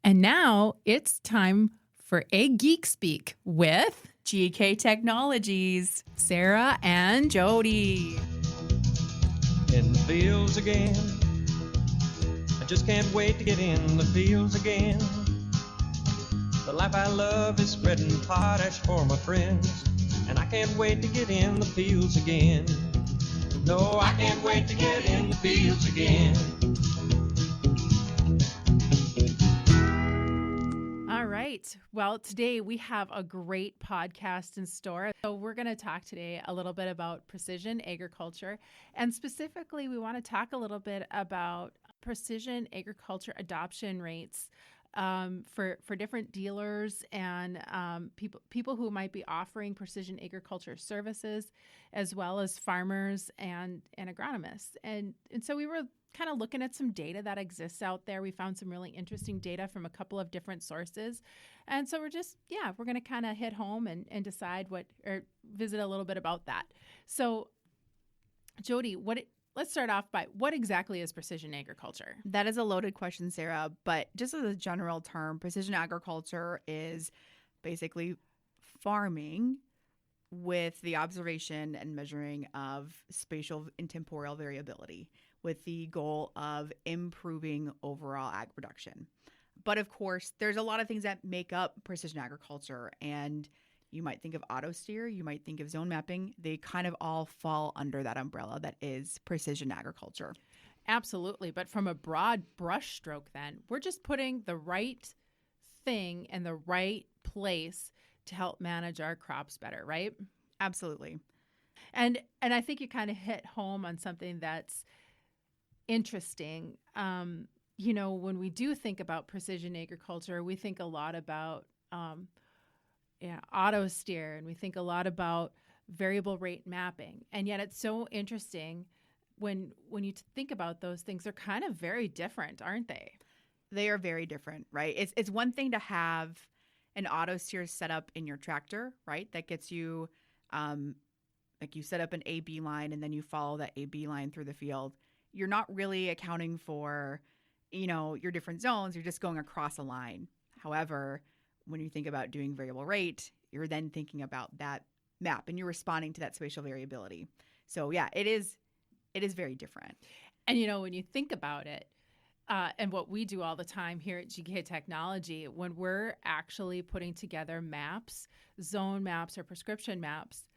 And now it's time for a Geek Speak with GK Technologies, Sarah and Jodi. In the fields again, I just can't wait to get in the fields again. The life I love is spreading potash for my friends, and I can't wait to get in the fields again. No, I can't wait to get in the fields again. All right. Well, today we have a great podcast in store. So we're going to talk today a little bit about precision agriculture. And specifically, we want to talk a little bit about precision agriculture adoption rates for different dealers and people who might be offering precision agriculture services, as well as farmers and agronomists. And so we were kind of looking at some data that exists out there. We found some really interesting data from a couple of different sources. And so we're going to kind of hit home and decide or visit a little bit about that. So Jodi, let's start off by what exactly is precision agriculture? That is a loaded question, Sarah, but just as a general term, precision agriculture is basically farming with the observation and measuring of spatial and temporal variability with the goal of improving overall ag production. But of course, there's a lot of things that make up precision agriculture, and you might think of auto steer, you might think of zone mapping. They kind of all fall under that umbrella that is precision agriculture. Absolutely. But from a broad brush stroke, then, we're just putting the right thing in the right place to help manage our crops better, right? Absolutely. And I think you kind of hit home on something that's interesting. When we do think about precision agriculture, we think a lot about auto steer, and we think a lot about variable rate mapping. And yet it's so interesting when you think about those things, they're kind of very different, aren't they? They are very different, right? It's one thing to have an auto steer set up in your tractor, right? That gets you, like you set up an A-B line and then you follow that A-B line through the field. You're not really accounting for, your different zones. You're just going across a line. However, when you think about doing variable rate, you're then thinking about that map and you're responding to that spatial variability. So yeah, it is very different. And when you think about it, and what we do all the time here at GK Technology, when we're actually putting together maps, zone maps or prescription maps,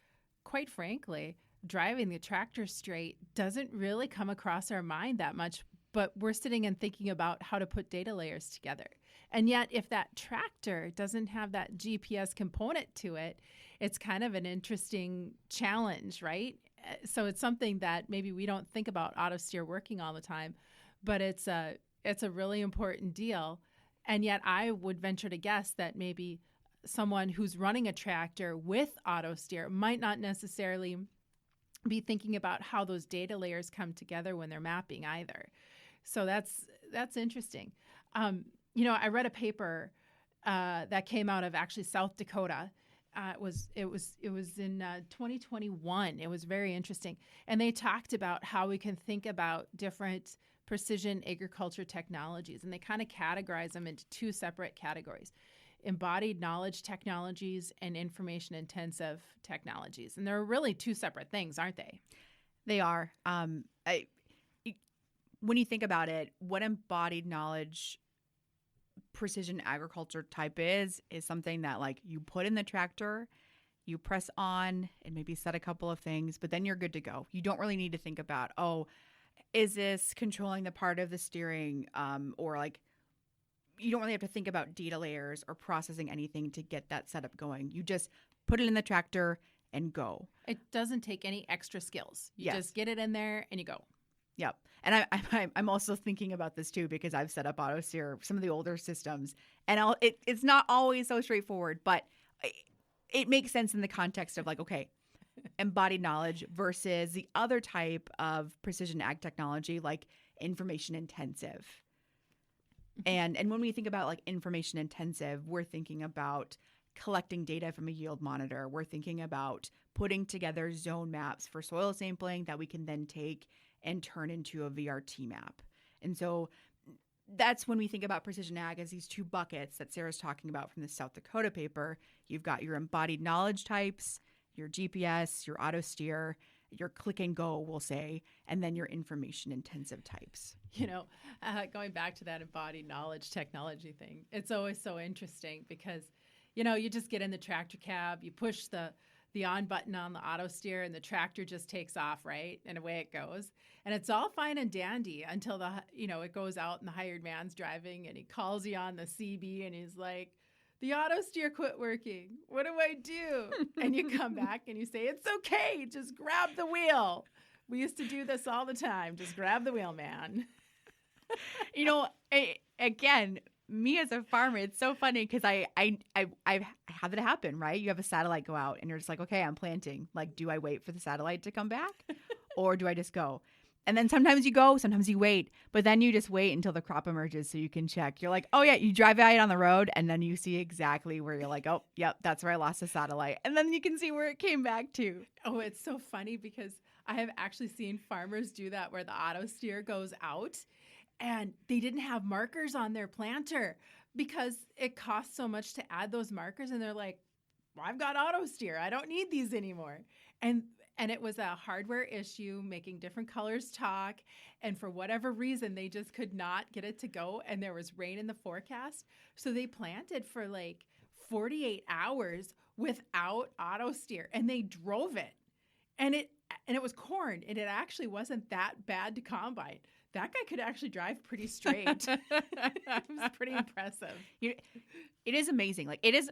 quite frankly, driving the tractor straight doesn't really come across our mind that much, but we're sitting and thinking about how to put data layers together. And yet, if that tractor doesn't have that GPS component to it, it's kind of an interesting challenge, right? So it's something that maybe we don't think about auto steer working all the time, but it's a really important deal. And yet I would venture to guess that maybe someone who's running a tractor with auto steer might not necessarily be thinking about how those data layers come together when they're mapping either. So that's interesting. I read a paper that came out of actually South Dakota. It was in 2021. It was very interesting, and they talked about how we can think about different precision agriculture technologies, and they kind of categorize them into two separate categories: embodied knowledge technologies and information intensive technologies. And they're really two separate things, aren't they? They are. When you think about it, what embodied knowledge precision agriculture type is something that like you put in the tractor, you press on and maybe set a couple of things, but then you're good to go. You don't really need to think about, is this controlling the part of the steering, or like you don't really have to think about data layers or processing anything to get that setup going. You just put it in the tractor and go. It doesn't take any extra skills. You just get it in there and you go. Yep. And I'm also thinking about this too, because I've set up auto steer, some of the older systems, and it's not always so straightforward, but it makes sense in the context of like, okay, embodied knowledge versus the other type of precision ag technology, like information intensive. And when we think about like information intensive, we're thinking about collecting data from a yield monitor. We're thinking about putting together zone maps for soil sampling that we can then take and turn into a VRT map. And so that's when we think about precision ag as these two buckets that Sarah's talking about from the South Dakota paper. You've got your embodied knowledge types, your GPS, your auto steer, your click and go, we'll say, and then your information intensive types. Going back to that embodied knowledge technology thing, it's always so interesting because, you just get in the tractor cab, you push the on button on the auto steer and the tractor just takes off, right? And away it goes. And it's all fine and dandy until it goes out and the hired man's driving and he calls you on the CB and he's like, the auto steer quit working. What do I do? And you come back and you say, it's okay. Just grab the wheel. We used to do this all the time. Just grab the wheel, man. Again, me as a farmer, it's so funny because I have it happen, right? You have a satellite go out and you're just like, okay, I'm planting. Like, do I wait for the satellite to come back or do I just go? And then sometimes you go, sometimes you wait, but then you just wait until the crop emerges so you can check. You're like, oh yeah, you drive by it on the road and then you see exactly where you're like, oh, yep, that's where I lost the satellite. And then you can see where it came back to. Oh, it's so funny because I have actually seen farmers do that where the auto steer goes out and they didn't have markers on their planter because it costs so much to add those markers. And they're like, well, I've got auto steer. I don't need these anymore. And it was a hardware issue, making different colors talk. And for whatever reason, they just could not get it to go. And there was rain in the forecast. So they planted for like 48 hours without auto steer. And they drove it. And it was corn. And it actually wasn't that bad to combine. That guy could actually drive pretty straight. It was pretty impressive. It is amazing. Like, it is...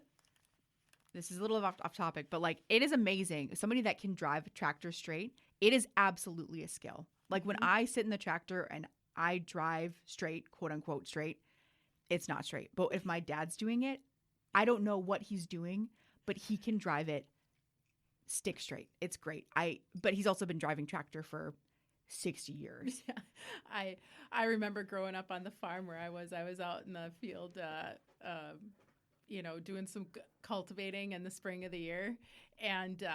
This is a little off topic, but like, it is amazing. Somebody that can drive a tractor straight, it is absolutely a skill. Like when I sit in the tractor and I drive straight, quote unquote straight, it's not straight. But if my dad's doing it, I don't know what he's doing, but he can drive it stick straight. It's great. But he's also been driving tractor for 60 years. Yeah. I remember growing up on the farm where I was out in the field, doing some cultivating in the spring of the year. And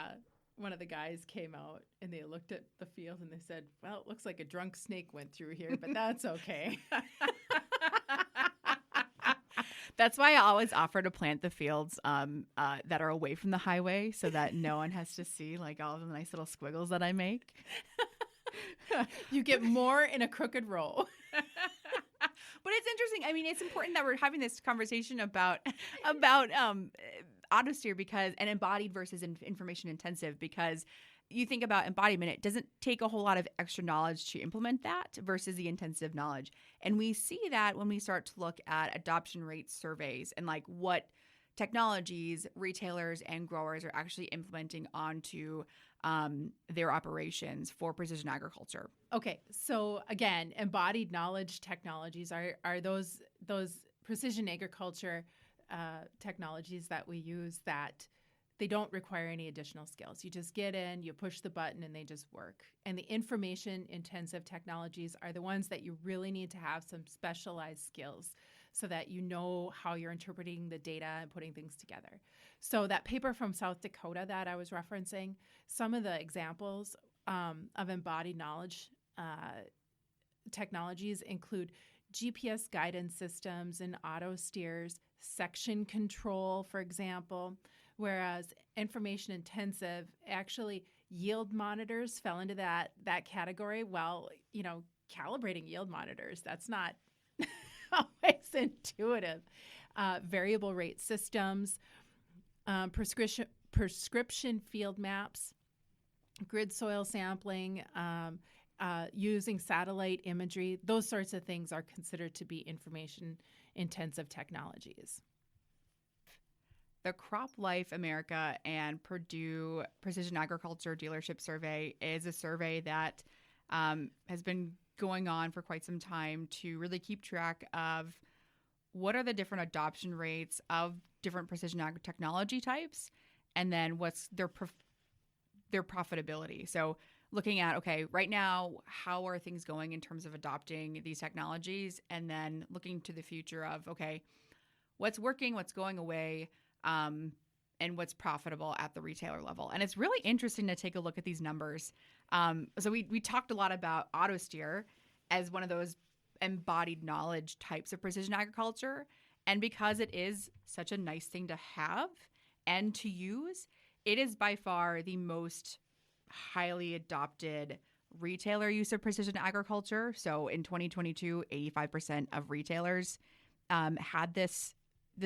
one of the guys came out and they looked at the field and they said, well, it looks like a drunk snake went through here, but that's okay. That's why I always offer to plant the fields that are away from the highway so that no one has to see like all the nice little squiggles that I make. You get more in a crooked row. But it's interesting. I mean, it's important that we're having this conversation about auto steer and embodied versus information intensive, because you think about embodiment, it doesn't take a whole lot of extra knowledge to implement that versus the intensive knowledge. And we see that when we start to look at adoption rate surveys and like what technologies retailers and growers are actually implementing onto their operations for precision agriculture. Okay, so again, embodied knowledge technologies are those precision agriculture technologies that we use that they don't require any additional skills. You just get in, you push the button, and they just work. And the information-intensive technologies are the ones that you really need to have some specialized skills so that you know how you're interpreting the data and putting things together. So that paper from South Dakota that I was referencing, some of the examples of embodied knowledge technologies include GPS guidance systems and auto steers, section control, for example, whereas information intensive, actually yield monitors fell into that category. Well, calibrating yield monitors, that's not always intuitive. Variable rate systems, prescription field maps, grid soil sampling, using satellite imagery, those sorts of things are considered to be information-intensive technologies. The Crop Life America and Purdue Precision Agriculture Dealership Survey is a survey that has been going on for quite some time to really keep track of what are the different adoption rates of different precision ag technology types, and then what's their profitability. So looking at, okay, right now, how are things going in terms of adopting these technologies? And then looking to the future of, okay, what's working, what's going away, and what's profitable at the retailer level. And it's really interesting to take a look at these numbers. So we talked a lot about auto steer as one of those embodied knowledge types of precision agriculture. And because it is such a nice thing to have and to use, it is by far the most highly adopted retailer use of precision agriculture. So in 2022, 85% of retailers had this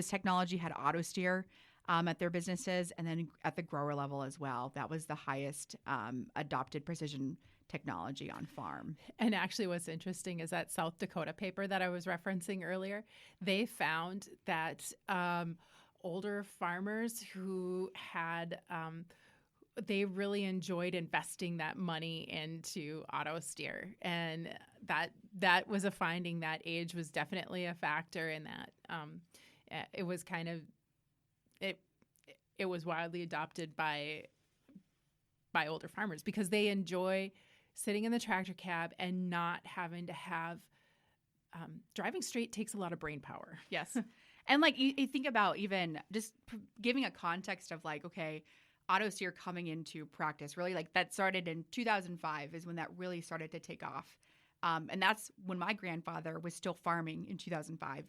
technology, had auto steer at their businesses, and then at the grower level as well. That was the highest adopted precision technology on farm. And actually what's interesting is that South Dakota paper that I was referencing earlier, they found that older farmers who had they really enjoyed investing that money into auto steer, and that was a finding that age was definitely a factor in that. It was kind of it was widely adopted by older farmers because they enjoy sitting in the tractor cab and not having to have driving straight takes a lot of brain power. Yes. And like you think about even just giving a context of like, okay, auto steer coming into practice, really like that started in 2005 is when that really started to take off. And that's when my grandfather was still farming in 2005.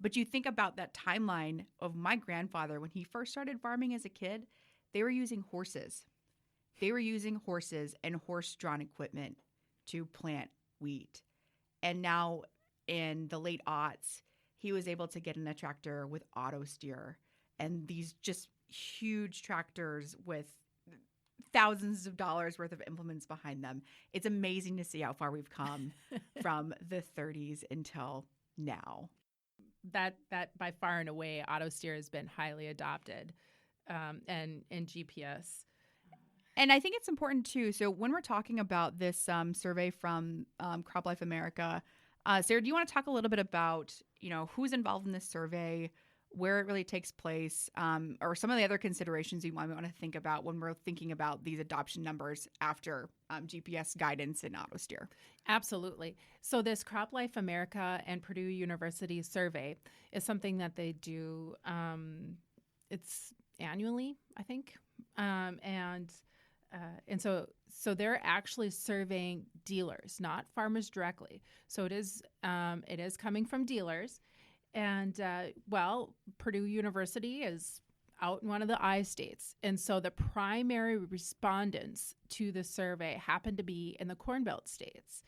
But you think about that timeline of my grandfather when he first started farming as a kid, they were using horses. They were using horses and horse-drawn equipment to plant wheat. And now in the late aughts, he was able to get in a tractor with auto steer and these just huge tractors with thousands of dollars worth of implements behind them. It's amazing to see how far we've come from the 30s until now. That by far and away, auto steer has been highly adopted, and GPS. And I think it's important too. So when we're talking about this survey from CropLife America, Sarah, do you want to talk a little bit about who's involved in this survey, where it really takes place, or some of the other considerations you might want to think about when we're thinking about these adoption numbers after GPS guidance and auto steer? Absolutely. So this CropLife America and Purdue University survey is something that they do. It's annually, I think, and so they're actually surveying dealers, not farmers directly. So it is coming from dealers. And, Purdue University is out in one of the I states. And so the primary respondents to the survey happen to be in the Corn Belt states.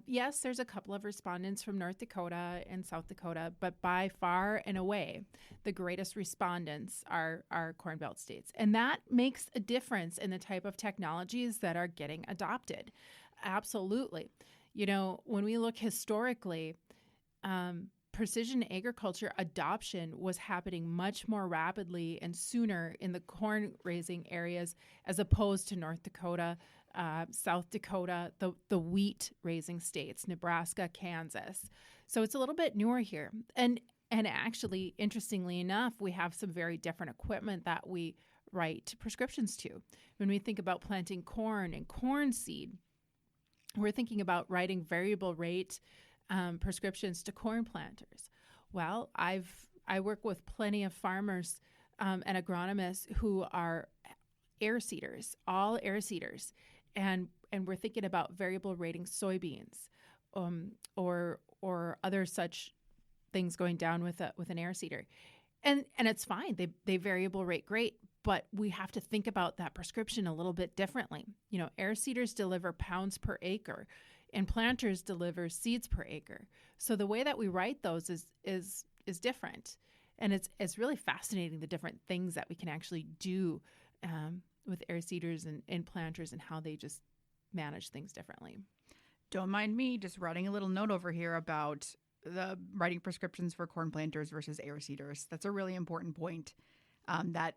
Yes, there's a couple of respondents from North Dakota and South Dakota, but by far and away, the greatest respondents are Corn Belt states. And that makes a difference in the type of technologies that are getting adopted. Absolutely. When we look historically, precision agriculture adoption was happening much more rapidly and sooner in the corn raising areas as opposed to North Dakota, South Dakota, the wheat raising states, Nebraska, Kansas. So it's a little bit newer here. And actually, interestingly enough, we have some very different equipment that we write prescriptions to. When we think about planting corn and corn seed, we're thinking about writing variable rate prescriptions to corn planters. Well, I work with plenty of farmers and agronomists who are air seeders, all air seeders, and we're thinking about variable rating soybeans, or other such things going down with an air seeder, and it's fine. They variable rate great, but we have to think about that prescription a little bit differently. Air seeders deliver pounds per acre, and planters deliver seeds per acre. So the way that we write those is different, and it's really fascinating the different things that we can actually do with air seeders and planters and how they just manage things differently. Don't mind me just writing a little note over here about the writing prescriptions for corn planters versus air seeders. That's a really important point. That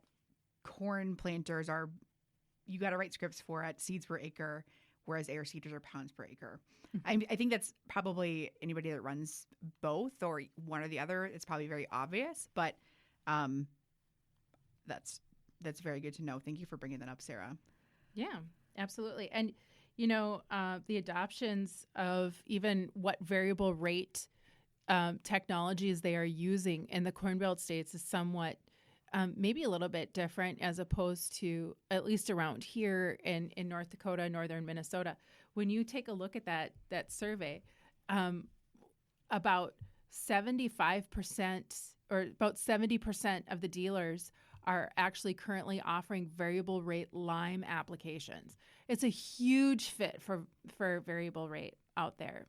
corn planters you got to write scripts for at seeds per acre, whereas air seeders are pounds per acre. Mm-hmm. I think that's probably anybody that runs both or one or the other. It's probably very obvious, but that's very good to know. Thank you for bringing that up, Sarah. Yeah, absolutely. And the adoptions of even what variable rate technologies they are using in the Corn Belt states is somewhat maybe a little bit different as opposed to at least around here in North Dakota, northern Minnesota. When you take a look at that survey, about 75% or about 70% of the dealers are actually currently offering variable rate lime applications. It's a huge fit for variable rate out there.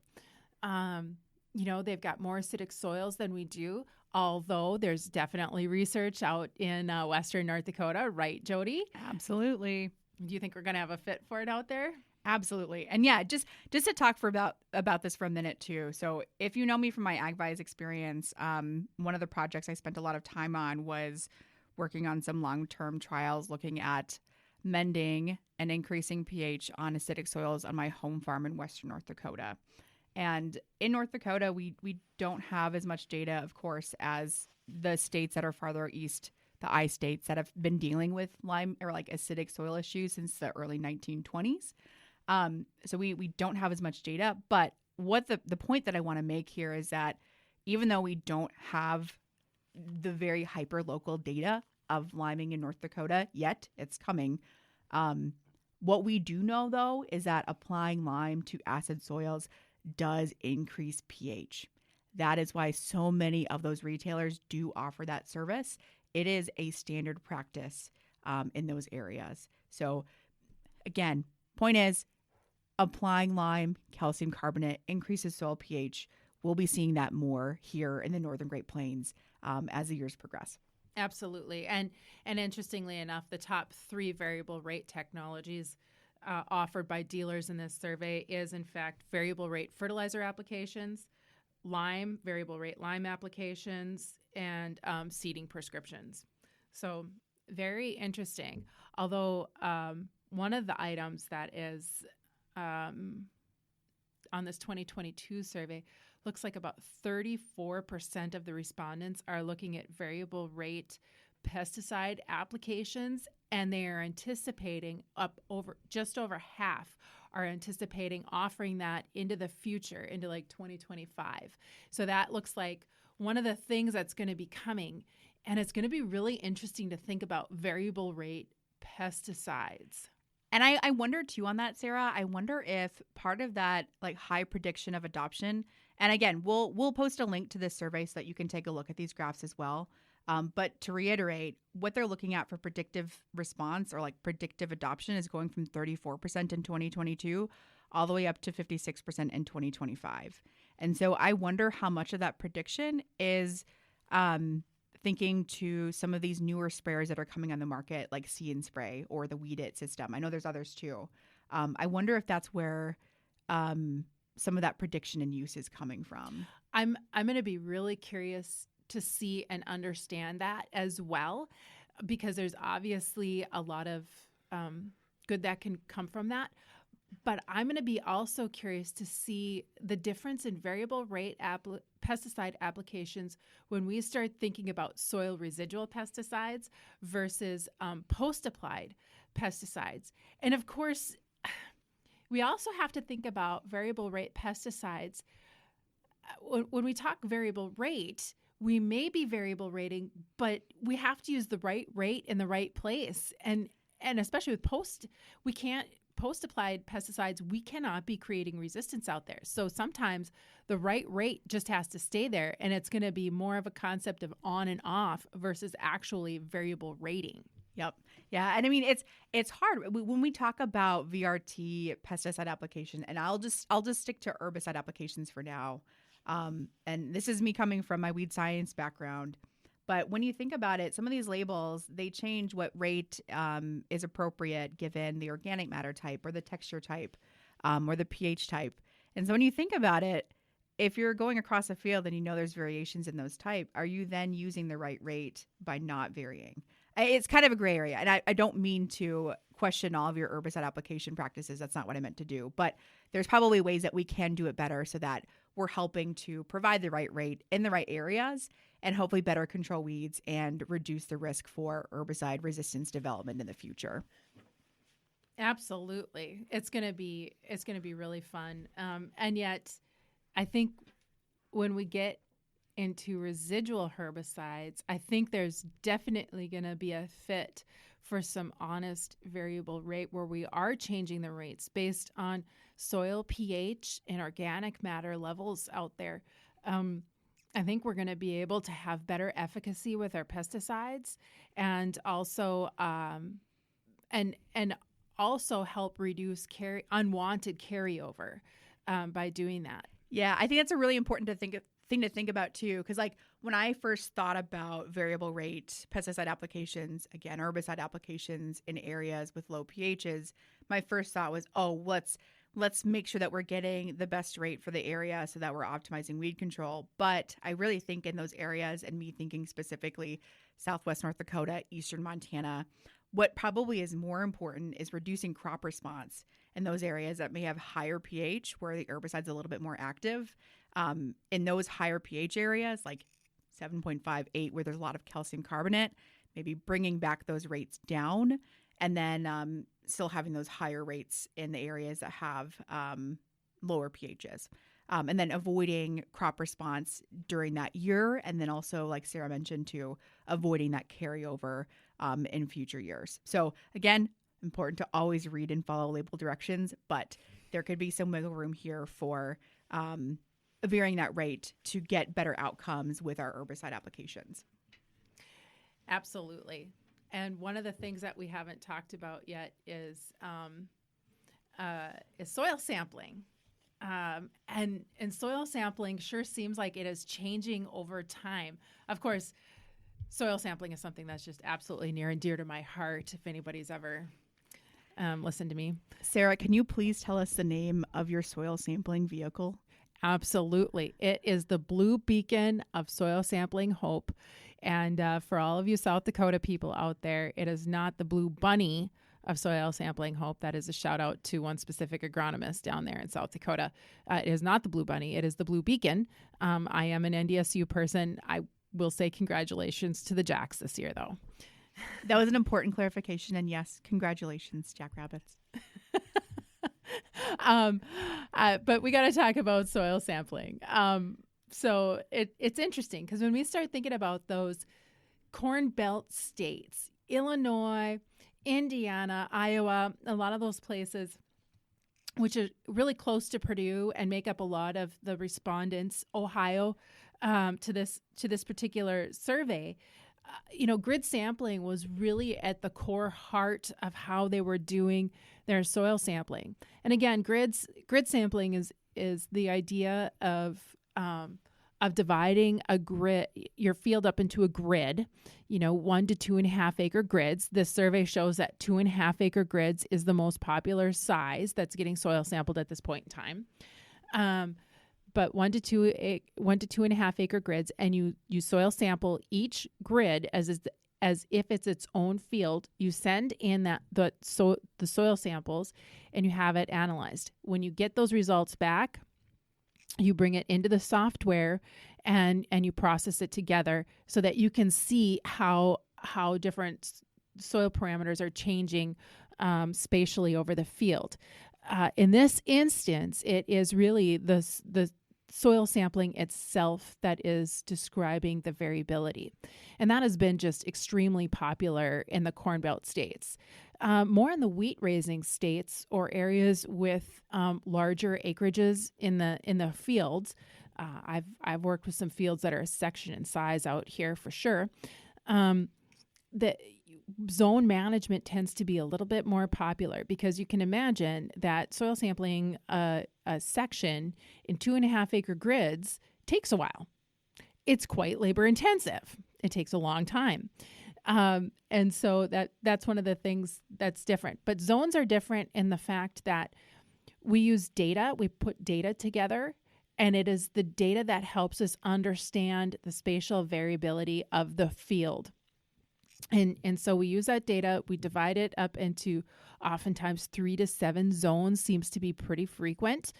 They've got more acidic soils than we do, although there's definitely research out in Western North Dakota, right, Jodi? Absolutely. Do you think we're going to have a fit for it out there? Absolutely. And yeah, just to talk about this for a minute too. So if you know me from my AgVise experience, one of the projects I spent a lot of time on was working on some long-term trials looking at mending and increasing pH on acidic soils on my home farm in Western North Dakota. And in North Dakota, we don't have as much data, of course, as the states that are farther east, the I states that have been dealing with lime or like acidic soil issues since the early 1920s. So we don't have as much data. But what the point that I want to make here is that even though we don't have the very hyper-local data of liming in North Dakota yet, it's coming. What we do know, though, is that applying lime to acid soils does increase pH. That is why so many of those retailers do offer that service. It is a standard practice in those areas. So again, point is applying lime, calcium carbonate increases soil pH. We'll be seeing that more here in the Northern Great Plains as the years progress. Absolutely. And interestingly enough, the top 3 variable rate technologies offered by dealers in this survey is, in fact, variable rate fertilizer applications, variable rate lime applications, and seeding prescriptions. So very interesting. Although one of the items that is on this 2022 survey looks like about 34% of the respondents are looking at variable rate pesticide applications, and they are anticipating just over half are anticipating offering that into the future, into like 2025. So that looks like one of the things that's going to be coming, and it's going to be really interesting to think about variable rate pesticides. And I wonder too on that, Sarah, I wonder if part of that like high prediction of adoption, and again, we'll post a link to this survey so that you can take a look at these graphs as well. But to reiterate, what they're looking at for predictive response or like predictive adoption is going from 34% in 2022 all the way up to 56% in 2025. And so I wonder how much of that prediction is thinking to some of these newer sprayers that are coming on the market, like See and Spray or the Weed It system. I know there's others too. I wonder if that's where some of that prediction and use is coming from. I'm going to be really curious to see and understand that as well, because there's obviously a lot of good that can come from that. But I'm going to be also curious to see the difference in variable rate pesticide applications when we start thinking about soil residual pesticides versus post-applied pesticides. And of course, we also have to think about variable rate pesticides. When we talk variable rate, we may be variable rating, but we have to use the right rate in the right place. And especially with post-applied pesticides, we cannot be creating resistance out there. So sometimes the right rate just has to stay there, and it's going to be more of a concept of on and off versus actually variable rating. Yep. Yeah. And I mean, it's hard when we talk about VRT pesticide application, and I'll just stick to herbicide applications for now. And this is me coming from my weed science background. But when you think about it, some of these labels, they change what rate is appropriate given the organic matter type or the texture type or the pH type. And so when you think about it, if you're going across a field and you know there's variations in those type, are you then using the right rate by not varying? It's kind of a gray area. And I don't mean to question all of your herbicide application practices. That's not what I meant to do. But there's probably ways that we can do it better so that we're helping to provide the right rate in the right areas and hopefully better control weeds and reduce the risk for herbicide resistance development in the future. Absolutely. It's going to be really fun. And yet I think when we get into residual herbicides, I think there's definitely going to be a fit for some honest variable rate where we are changing the rates based on soil pH and organic matter levels out there. I think we're going to be able to have better efficacy with our pesticides, and also and also help reduce unwanted carryover by doing that. Yeah, I think that's a really important thing to think about too, because like when I first thought about variable rate pesticide applications, again, herbicide applications in areas with low pHs, my first thought was, oh, let's make sure that we're getting the best rate for the area so that we're optimizing weed control. But I really think in those areas, and me thinking specifically Southwest North Dakota, Eastern Montana, what probably is more important is reducing crop response in those areas that may have higher pH where the herbicide's a little bit more active. In those higher pH areas, like 7.5, 8, where there's a lot of calcium carbonate, maybe bringing back those rates down, and then still having those higher rates in the areas that have lower pHs. And then avoiding crop response during that year. And then also, like Sarah mentioned too, avoiding that carryover in future years. So again, important to always read and follow label directions, but there could be some wiggle room here for varying that rate to get better outcomes with our herbicide applications. Absolutely. And one of the things that we haven't talked about yet is soil sampling. And soil sampling sure seems like it is changing over time. Of course, soil sampling is something that's just absolutely near and dear to my heart, if anybody's ever listened to me. Sarah, can you please tell us the name of your soil sampling vehicle? Absolutely. It is the Blue Beacon of Soil Sampling Hope. And for all of you South Dakota people out there, it is not the Blue Bunny of Soil Sampling Hope. That is a shout out to one specific agronomist down there in South Dakota. It is not the Blue Bunny. It is the Blue Beacon. I am an NDSU person. I will say congratulations to the Jacks this year, though. That was an important clarification. And yes, congratulations, Jackrabbits. But we got to talk about soil sampling. So it's interesting because when we start thinking about those Corn Belt states, Illinois, Indiana, Iowa, a lot of those places, which are really close to Purdue and make up a lot of the respondents, Ohio, to this particular survey. Grid sampling was really at the core heart of how they were doing their soil sampling. And again, grid sampling is the idea of dividing your field up into a grid, 1 to 2.5 acre grids. This survey shows that 2.5 acre grids is the most popular size that's getting soil sampled at this point in time. But 1 to 2.5 acre grids, and you soil sample each grid as if it's its own field. You send in the soil samples, and you have it analyzed. When you get those results back, you bring it into the software, and you process it together so that you can see how different soil parameters are changing spatially over the field. In this instance, it is really the soil sampling itself that is describing the variability. And that has been just extremely popular in the Corn Belt states. More in the wheat raising states or areas with larger acreages in the fields. I've worked with some fields that are a section in size out here for sure. The zone management tends to be a little bit more popular because you can imagine that soil sampling a section in 2.5 acre grids takes a while. It's quite labor intensive. It takes a long time. And so that's one of the things that's different. But zones are different in the fact that we use data, we put data together, and it is the data that helps us understand the spatial variability of the field. And so we use that data, we divide it up into oftentimes 3 to 7 zones, seems to be pretty frequent.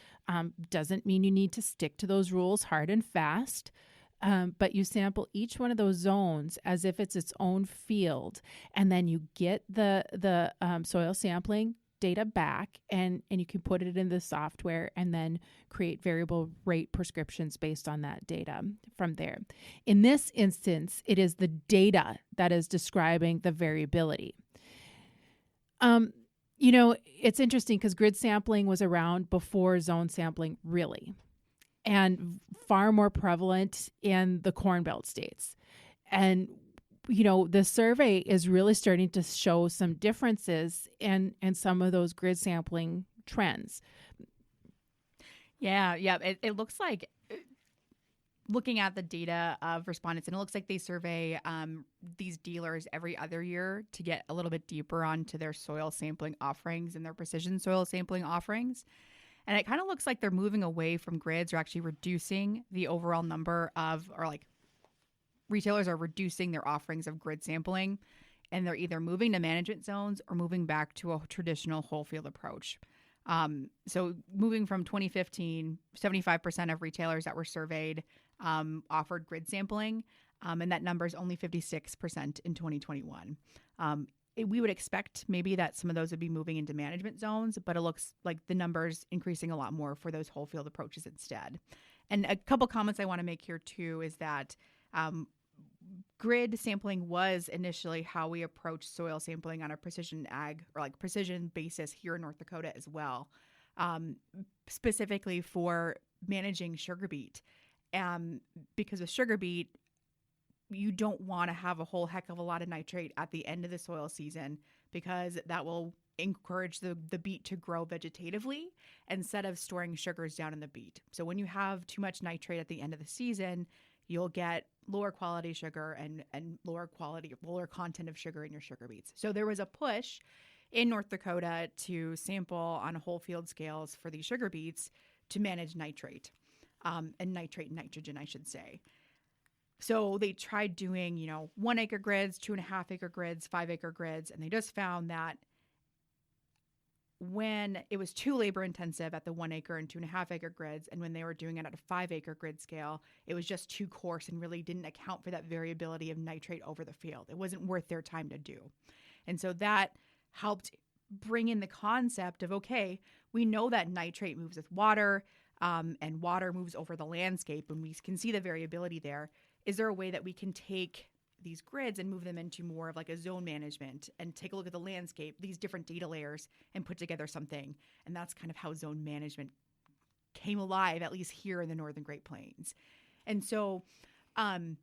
Doesn't mean you need to stick to those rules hard and fast. But you sample each one of those zones as if it's its own field, and then you get the soil sampling data back, and you can put it in the software and then create variable rate prescriptions based on that data from there. In this instance, it is the data that is describing the variability. It's interesting because grid sampling was around before zone sampling, really, and far more prevalent in the Corn Belt states. And, the survey is really starting to show some differences in some of those grid sampling trends. Yeah. It looks like, looking at the data of respondents, and it looks like they survey these dealers every other year to get a little bit deeper onto their soil sampling offerings and their precision soil sampling offerings. And it kind of looks like they're moving away from grids, or actually reducing the overall number of, or like retailers are reducing their offerings of grid sampling, and they're either moving to management zones or moving back to a traditional whole field approach. So moving from 2015, 75% of retailers that were surveyed offered grid sampling, and that number is only 56% in 2021. We would expect maybe that some of those would be moving into management zones, but it looks like the numbers increasing a lot more for those whole field approaches instead. And a couple comments I want to make here too is that grid sampling was initially how we approached soil sampling on a precision ag or like precision basis here in North Dakota as well, specifically for managing sugar beet. Because with sugar beet, you don't want to have a whole heck of a lot of nitrate at the end of the soil season, because that will encourage the beet to grow vegetatively instead of storing sugars down in the beet. So when you have too much nitrate at the end of the season, you'll get lower quality sugar and lower content of sugar in your sugar beets. So there was a push in North Dakota to sample on whole field scales for these sugar beets to manage nitrate, and nitrogen, I should say. So they tried doing, 1 acre grids, 2.5 acre grids, 5 acre grids, and they just found that when it was too labor intensive at the 1 acre and 2.5 acre grids, and when they were doing it at a 5 acre grid scale, it was just too coarse and really didn't account for that variability of nitrate over the field. It wasn't worth their time to do. And so that helped bring in the concept of, okay, we know that nitrate moves with water, and water moves over the landscape, and we can see the variability there. Is there a way that we can take these grids and move them into more of like a zone management and take a look at the landscape, these different data layers, and put together something? And that's kind of how zone management came alive, at least here in the Northern Great Plains. And so zone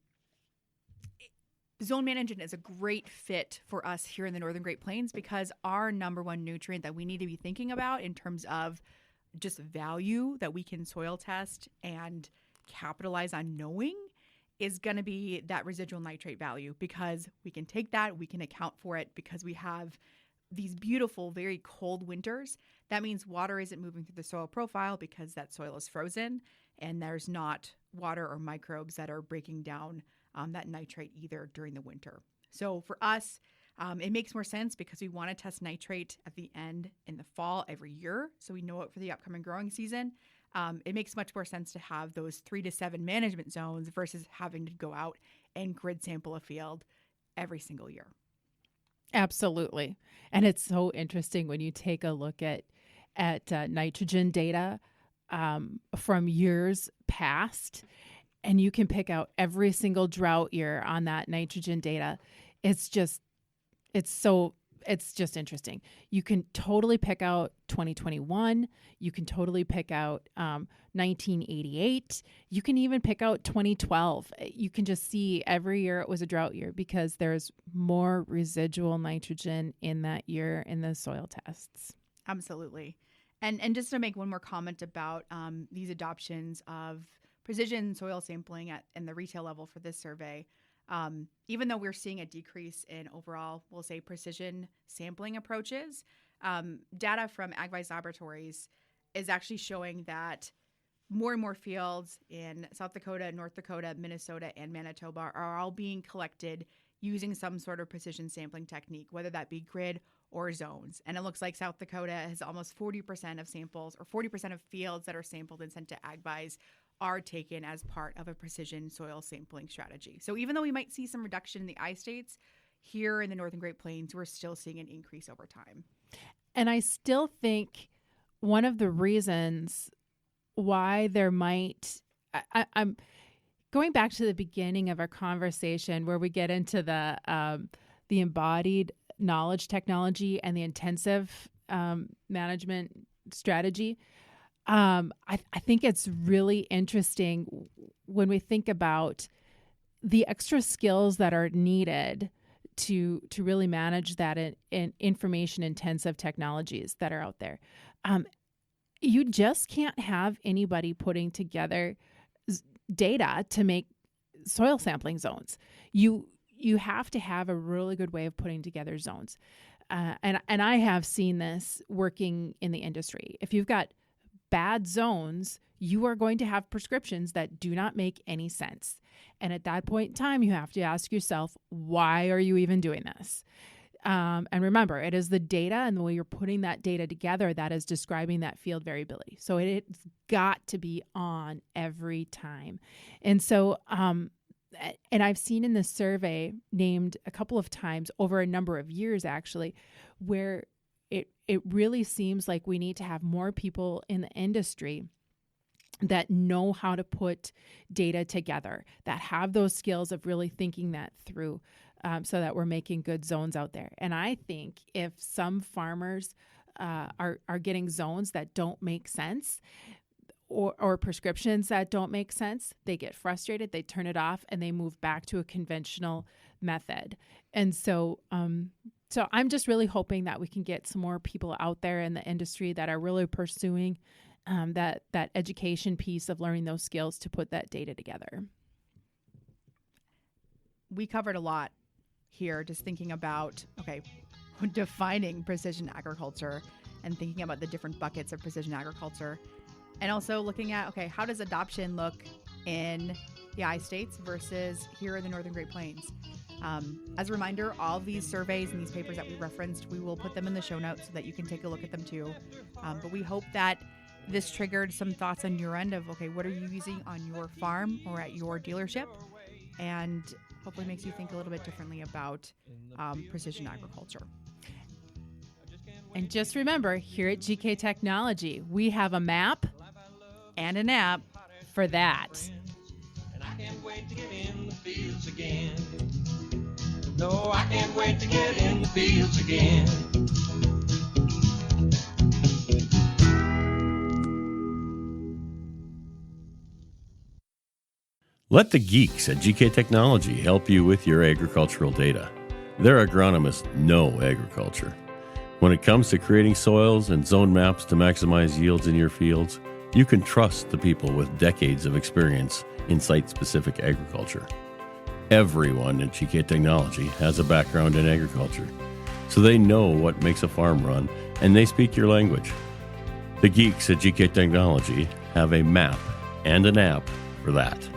management is a great fit for us here in the Northern Great Plains, because our number one nutrient that we need to be thinking about in terms of just value that we can soil test and capitalize on knowing is going to be that residual nitrate value, because we can take that, we can account for it, because we have these beautiful, very cold winters. That means water isn't moving through the soil profile because that soil is frozen, and there's not water or microbes that are breaking down that nitrate either during the winter. So for us, it makes more sense because we want to test nitrate at the end in the fall every year, so we know it for the upcoming growing season. It makes much more sense to have those 3 to 7 management zones versus having to go out and grid sample a field every single year. Absolutely. And it's so interesting when you take a look at nitrogen data from years past, and you can pick out every single drought year on that nitrogen data. It's just interesting. You can totally pick out 2021. You can totally pick out 1988. You can even pick out 2012. You can just see every year it was a drought year because there's more residual nitrogen in that year in the soil tests. Absolutely. And just to make one more comment about these adoptions of precision soil sampling in the retail level for this survey, even though we're seeing a decrease in overall, we'll say, precision sampling approaches, data from AgVice Laboratories is actually showing that more and more fields in South Dakota, North Dakota, Minnesota, and Manitoba are all being collected using some sort of precision sampling technique, whether that be grid or zones. And it looks like South Dakota has almost 40% of samples, or 40% of fields that are sampled and sent to AgVice are taken as part of a precision soil sampling strategy. So even though we might see some reduction in the I-states, here in the Northern Great Plains, we're still seeing an increase over time. And I still think one of the reasons why there might, I'm going back to the beginning of our conversation where we get into the the embodied knowledge technology and the intensive management strategy. I think it's really interesting when we think about the extra skills that are needed to really manage that in information intensive technologies that are out there. You just can't have anybody putting together data to make soil sampling zones. You have to have a really good way of putting together zones. And I have seen this working in the industry. If you've got bad zones, you are going to have prescriptions that do not make any sense. And at that point in time, you have to ask yourself, why are you even doing this? And remember, it is the data and the way you're putting that data together that is describing that field variability. So it's got to be on every time. And so, and I've seen in this survey named a couple of times over a number of years, actually, where it really seems like we need to have more people in the industry that know how to put data together, that have those skills of really thinking that through, so that we're making good zones out there. And I think if some farmers are getting zones that don't make sense, or prescriptions that don't make sense, they get frustrated, they turn it off, and they move back to a conventional method. And so so I'm just really hoping that we can get some more people out there in the industry that are really pursuing that education piece of learning those skills to put that data together. We covered a lot here, just thinking about, defining precision agriculture and thinking about the different buckets of precision agriculture. And also looking at, how does adoption look in the I-States versus here in the Northern Great Plains? As a reminder, all of these surveys and these papers that we referenced, we will put them in the show notes so that you can take a look at them too. But we hope that this triggered some thoughts on your end of, what are you using on your farm or at your dealership? And hopefully makes you think a little bit differently about precision agriculture. And just remember, here at GK Technology, we have a map and an app for that. And I can't wait to get in the fields again. No, I can't wait to get in the fields again. Let the geeks at GK Technology help you with your agricultural data. Their agronomists know agriculture. When it comes to creating soils and zone maps to maximize yields in your fields, you can trust the people with decades of experience in site-specific agriculture. Everyone at GK Technology has a background in agriculture, so they know what makes a farm run, and they speak your language. The geeks at GK Technology have a map and an app for that.